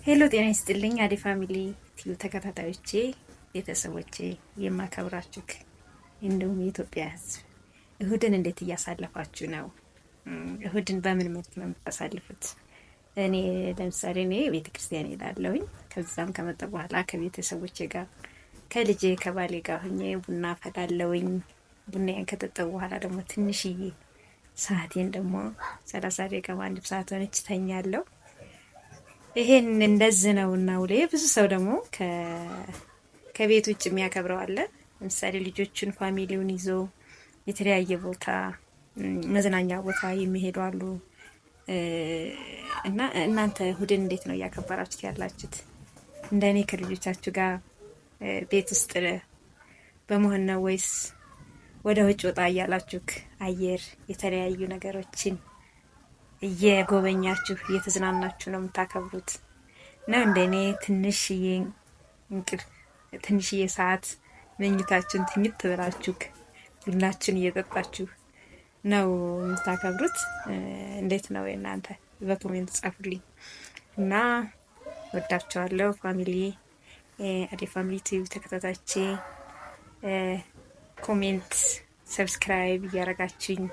ሄሎ ጤና ይስጥልኝ አዲ ፋሚሊ ቲዩ ተከታታዮቼ ቤተሰቦቼ የማከብራችሁ እንዲሁም የኢትዮጵያ ሕዝብ እሁድን እንዴት እያሳለፋችሁ ነው? እሁድን በምን መልክ ነው የምታሳልፉት? እኔ ለምሳሌ ቤተክርስቲያን እሄዳለሁኝ። ከዛም ከመጣ በኋላ ከቤተሰቦቼ ጋር ከልጄ ከባሌ ጋር ሆኜ ቡና አፈላለሁኝ። ቡናዬን ከጠጣሁ በኋላ ደግሞ ትንሽዬ ሰዓቴን ደግሞ 30 ደቂቃ አንድ ሰዓት ሆነች ተኛለሁ። ይሄን እንደዚህ ነውና ውሌ። ብዙ ሰው ደግሞ ከቤት ውጭ የሚያከብረው አለ። ለምሳሌ ልጆቹን ፋሚሊውን ይዞ የተለያየ ቦታ መዝናኛ ቦታ የሚሄዱ አሉ። እና እናንተ እሁድን እንዴት ነው እያከበራችሁት ያላችሁት? እንደኔ ከልጆቻችሁ ጋር ቤት ውስጥ በመሆን ነው ወይስ ወደ ውጭ ወጣ እያላችሁ አየር የተለያዩ ነገሮችን እየጎበኛችሁ እየተዝናናችሁ ነው የምታከብሩት? ነው እንደኔ ትንሽዬ እንቅልፍ ትንሽዬ ሰዓት መኝታችሁን ትኝት ብላችሁ ቡናችሁን እየጠጣችሁ ነው የምታከብሩት? እንዴት ነው የእናንተ? በኮሜንት ጻፉልኝ እና ወዳችኋለሁ ፋሚሊ። አዲ ፋሚሊ ቲቪ ተከታታዮቼ ኮሜንት ሰብስክራይብ እያረጋችሁኝ